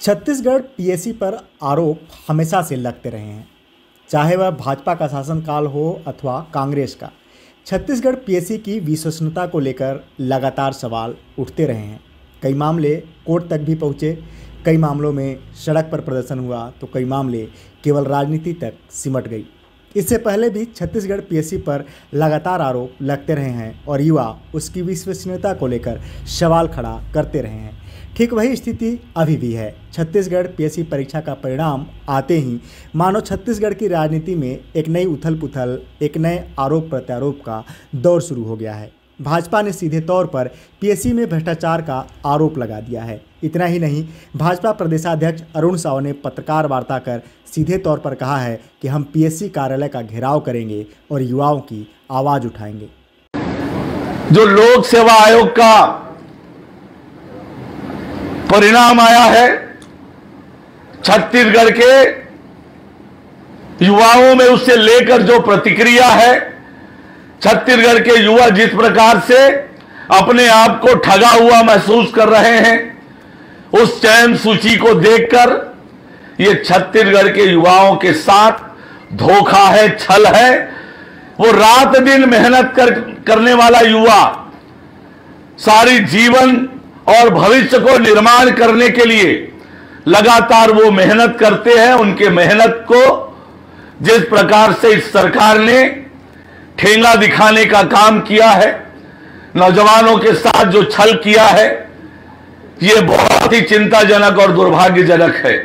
Chhattisgarh PSC पर आरोप हमेशा से लगते रहे हैं, चाहे वह भाजपा का शासनकाल हो अथवा कांग्रेस का। छत्तीसगढ़ पीएससी की विश्वसनीयता को लेकर लगातार सवाल उठते रहे हैं। कई मामले कोर्ट तक भी पहुंचे, कई मामलों में सड़क पर प्रदर्शन हुआ तो कई मामले केवल राजनीति तक सिमट गई। इससे पहले भी छत्तीसगढ़ पीएससी पर लगातार आरोप लगते रहे हैं और युवा उसकी विश्वसनीयता को लेकर सवाल खड़ा करते रहे हैं। ठीक वही स्थिति अभी भी है। छत्तीसगढ़ पीएससी परीक्षा का परिणाम आते ही मानो छत्तीसगढ़ की राजनीति में एक नई उथल पुथल, एक नए आरोप प्रत्यारोप का दौर शुरू हो गया है। भाजपा ने सीधे तौर पर पीएससी में भ्रष्टाचार का आरोप लगा दिया है। इतना ही नहीं, भाजपा प्रदेशाध्यक्ष अरुण साव ने पत्रकार वार्ता कर सीधे तौर पर कहा है कि हम पीएससी कार्यालय का घेराव करेंगे और युवाओं की आवाज उठाएंगे। जो लोक सेवा आयोग का परिणाम आया है, छत्तीसगढ़ के युवाओं में उससे लेकर जो प्रतिक्रिया है, छत्तीसगढ़ के युवा जिस प्रकार से अपने आप को ठगा हुआ महसूस कर रहे हैं, उस चयन सूची को देखकर ये छत्तीसगढ़ के युवाओं के साथ धोखा है, छल है। वो रात दिन मेहनत करने वाला युवा सारी जीवन और भविष्य को निर्माण करने के लिए लगातार वो मेहनत करते हैं। उनके मेहनत को जिस प्रकार से इस सरकार ने ठेंगा दिखाने का काम किया है, नौजवानों के साथ जो छल किया है, ये बहुत ही चिंताजनक और दुर्भाग्यजनक है।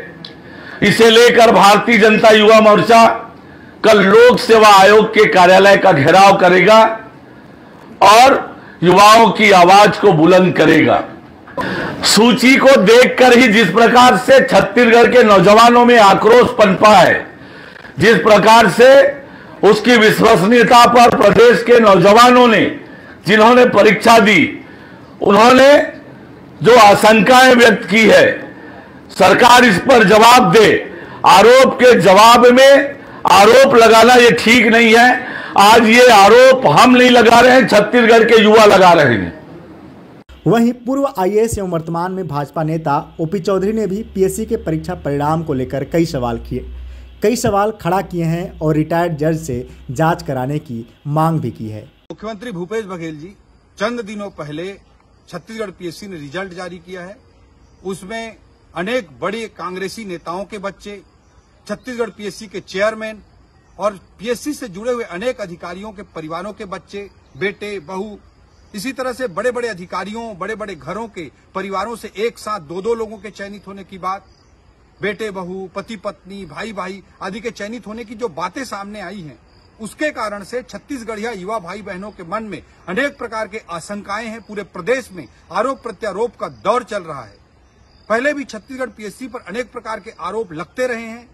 इसे लेकर भारतीय जनता युवा मोर्चा कल लोक सेवा आयोग के कार्यालय का घेराव करेगा और युवाओं की आवाज को बुलंद करेगा। सूची को देखकर ही जिस प्रकार से छत्तीसगढ़ के नौजवानों में आक्रोश पनपा है, जिस प्रकार से उसकी विश्वसनीयता पर प्रदेश के नौजवानों ने, जिन्होंने परीक्षा दी, उन्होंने जो आशंकाएं व्यक्त की है, सरकार इस पर जवाब दे। आरोप के जवाब में आरोप लगाना ये ठीक नहीं है। आज ये आरोप हम नहीं लगा रहे हैं, छत्तीसगढ़ के युवा लगा रहे हैं। वहीं पूर्व आईएएस एवं वर्तमान में भाजपा नेता ओपी चौधरी ने भी पीएससी के परीक्षा परिणाम को लेकर कई सवाल खड़ा किए हैं और रिटायर्ड जज से जांच कराने की मांग भी की है। मुख्यमंत्री भूपेश बघेल जी चंद दिनों पहले छत्तीसगढ़ पीएससी ने रिजल्ट जारी किया है। उसमें अनेक बड़े कांग्रेसी नेताओं के बच्चे, छत्तीसगढ़ पीएससी के चेयरमैन और पीएससी से जुड़े हुए अनेक अधिकारियों के परिवारों के बच्चे, बेटे, बहू, इसी तरह से बड़े बड़े अधिकारियों, बड़े बड़े घरों के परिवारों से एक साथ दो लोगों के चयनित होने की बात, बेटे बहू, पति पत्नी, भाई भाई आदि के चयनित होने की जो बातें सामने आई हैं, उसके कारण से छत्तीसगढ़िया युवा भाई बहनों के मन में अनेक प्रकार के आशंकाएं हैं। पूरे प्रदेश में आरोप प्रत्यारोप का दौर चल रहा है। पहले भी छत्तीसगढ़ पीएससी पर अनेक प्रकार के आरोप लगते रहे हैं।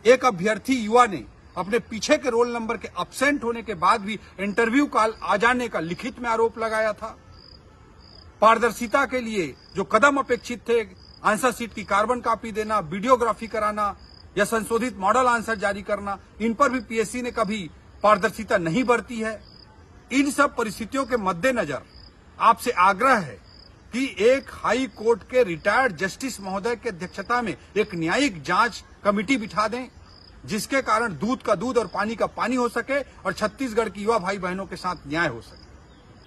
एक अभ्यर्थी युवा ने अपने पीछे के रोल नंबर के एब्सेंट होने के बाद भी इंटरव्यू कॉल आ जाने का लिखित में आरोप लगाया था। पारदर्शिता के लिए जो कदम अपेक्षित थे, आंसर शीट की कार्बन कॉपी देना, वीडियोग्राफी कराना या संशोधित मॉडल आंसर जारी करना, इन पर भी पीएससी ने कभी पारदर्शिता नहीं बरती है। इन सब परिस्थितियों के मद्देनजर आपसे आग्रह है कि एक हाई कोर्ट के रिटायर्ड जस्टिस महोदय की अध्यक्षता में एक न्यायिक जांच कमेटी बिठा दें, जिसके कारण दूध का दूध और पानी का पानी हो सके और छत्तीसगढ़ की युवा भाई बहनों के साथ न्याय हो सके।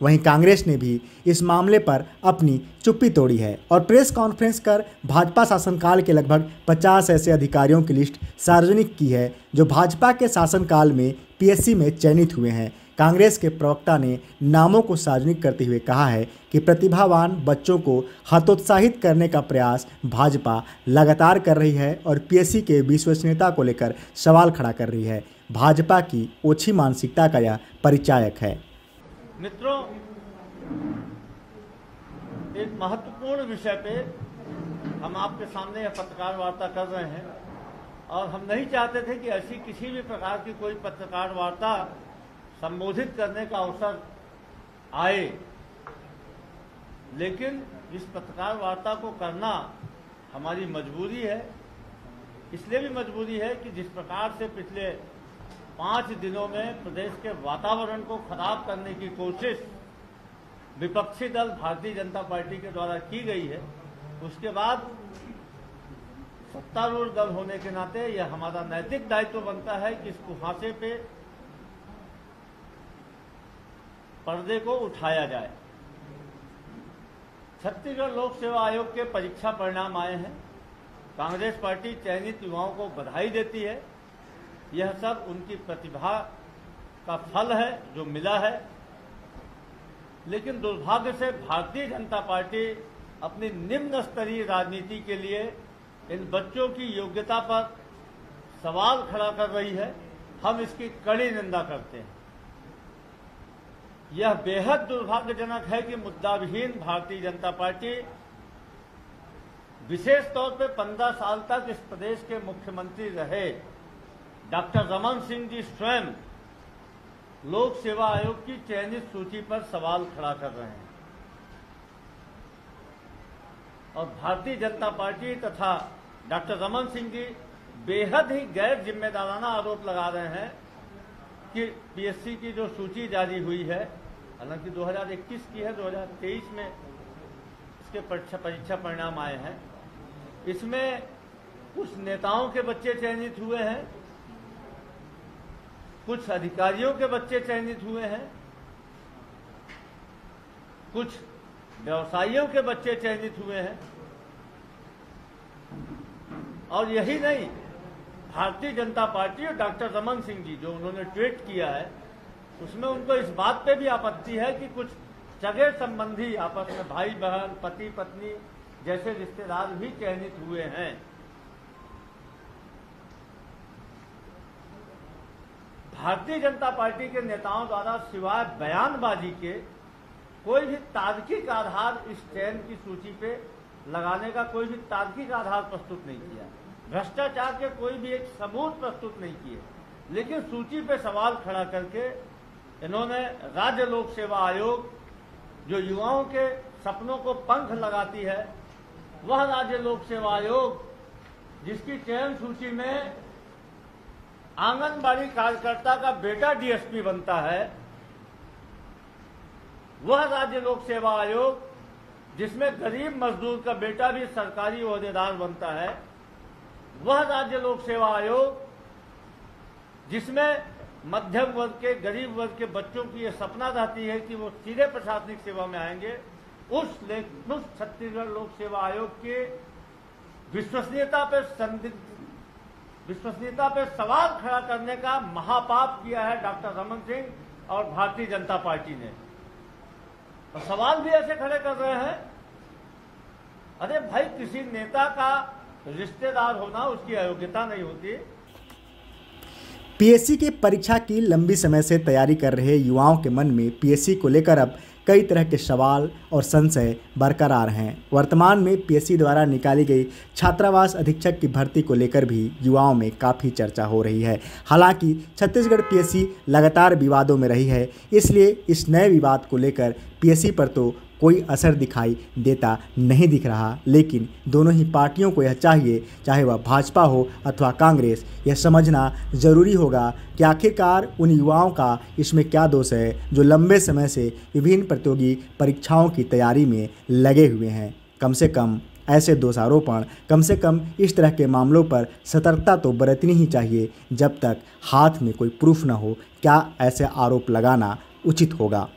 वहीं कांग्रेस ने भी इस मामले पर अपनी चुप्पी तोड़ी है और प्रेस कॉन्फ्रेंस कर भाजपा शासनकाल के लगभग 50 ऐसे अधिकारियों की लिस्ट सार्वजनिक की है जो भाजपा के शासनकाल में पीएससी में चयनित हुए हैं। कांग्रेस के प्रवक्ता ने नामों को सार्वजनिक करते हुए कहा है कि प्रतिभावान बच्चों को हतोत्साहित करने का प्रयास भाजपा लगातार कर रही है और पीएससी के विश्वसनीयता को लेकर सवाल खड़ा कर रही है। भाजपा की ओछी मानसिकता का यह परिचायक है। मित्रों, एक महत्वपूर्ण विषय पे हम आपके सामने यह पत्रकार वार्ता कर रहे हैं और हम नहीं चाहते थे कि ऐसी किसी भी प्रकार की कोई पत्रकार वार्ता संबोधित करने का अवसर आए, लेकिन इस पत्रकार वार्ता को करना हमारी मजबूरी है। इसलिए भी मजबूरी है कि जिस प्रकार से पिछले 5 दिनों में प्रदेश के वातावरण को खराब करने की कोशिश विपक्षी दल भारतीय जनता पार्टी के द्वारा की गई है, उसके बाद सत्तारूढ़ दल होने के नाते यह हमारा नैतिक दायित्व बनता है कि इस कुहासे पे पर्दे को उठाया जाए। छत्तीसगढ़ लोक सेवा आयोग के परीक्षा परिणाम आए हैं। कांग्रेस पार्टी चयनित युवाओं को बधाई देती है। यह सब उनकी प्रतिभा का फल है जो मिला है, लेकिन दुर्भाग्य से भारतीय जनता पार्टी अपनी निम्न स्तरीय राजनीति के लिए इन बच्चों की योग्यता पर सवाल खड़ा कर रही है। हम इसकी कड़ी निंदा करते हैं। यह बेहद दुर्भाग्यजनक है कि मुद्दाविहीन भारतीय जनता पार्टी विशेष तौर पर 15 साल तक इस प्रदेश के मुख्यमंत्री रहे डॉक्टर रमन सिंह जी स्वयं लोक सेवा आयोग की चयनित सूची पर सवाल खड़ा कर रहे हैं और भारतीय जनता पार्टी तथा डॉक्टर रमन सिंह जी बेहद ही गैर जिम्मेदाराना आरोप लगा रहे हैं कि पीएससी की जो सूची जारी हुई है, हालांकि 2021 की है, 2023 में इसके परीक्षा परिणाम आए हैं, इसमें कुछ नेताओं के बच्चे चयनित हुए हैं, कुछ अधिकारियों के बच्चे चयनित हुए हैं, कुछ व्यवसायियों के बच्चे चयनित हुए हैं। और यही नहीं, भारतीय जनता पार्टी और डॉक्टर रमन सिंह जी जो उन्होंने ट्वीट किया है उसमें उनको इस बात पे भी आपत्ति है कि कुछ सगे संबंधी आपस में भाई बहन, पति पत्नी जैसे रिश्तेदार भी चयनित हुए हैं। भारतीय जनता पार्टी के नेताओं द्वारा सिवाय बयानबाजी के कोई भी तार्किक आधार इस चयन की सूची पे लगाने का कोई भी तार्किक आधार प्रस्तुत नहीं किया। भ्रष्टाचार के कोई भी एक सबूत प्रस्तुत नहीं किए, लेकिन सूची पे सवाल खड़ा करके इन्होंने राज्य लोक सेवा आयोग जो युवाओं के सपनों को पंख लगाती है, वह राज्य लोक सेवा आयोग जिसकी चयन सूची में आंगनबाड़ी कार्यकर्ता का बेटा डीएसपी बनता है, वह राज्य लोक सेवा आयोग जिसमें गरीब मजदूर का बेटा भी सरकारी ओहदेदार बनता है, वह राज्य लोक सेवा आयोग जिसमें मध्यम वर्ग के, गरीब वर्ग के बच्चों की यह सपना रहती है कि वो सीधे प्रशासनिक सेवा में आएंगे, उस छत्तीसगढ़ लोक सेवा आयोग के विश्वसनीयता पे सवाल खड़ा करने का महापाप किया है डॉक्टर रमन सिंह और भारतीय जनता पार्टी ने। और सवाल भी ऐसे खड़े कर रहे हैं, अरे भाई, किसी नेता का रिश्तेदार होना उसकी अयोग्यता नहीं होती। पीएससी की परीक्षा की लंबी समय से तैयारी कर रहे युवाओं के मन में पीएससी को लेकर अब कई तरह के सवाल और संशय बरकरार हैं। वर्तमान में पीएससी द्वारा निकाली गई छात्रावास अधीक्षक की भर्ती को लेकर भी युवाओं में काफ़ी चर्चा हो रही है। हालांकि छत्तीसगढ़ पीएससी लगातार विवादों में रही है, इसलिए इस नए विवाद को लेकर पीएससी पर तो कोई असर दिखाई देता नहीं दिख रहा, लेकिन दोनों ही पार्टियों को यह चाहिए, चाहे वह भाजपा हो अथवा कांग्रेस, यह समझना ज़रूरी होगा कि आखिरकार उन युवाओं का इसमें क्या दोष है जो लंबे समय से विभिन्न प्रतियोगी परीक्षाओं की तैयारी में लगे हुए हैं। कम से कम ऐसे दोषारोपण, कम से कम इस तरह के मामलों पर सतर्कता तो बरतनी ही चाहिए जब तक हाथ में कोई प्रूफ न हो। क्या ऐसे आरोप लगाना उचित होगा?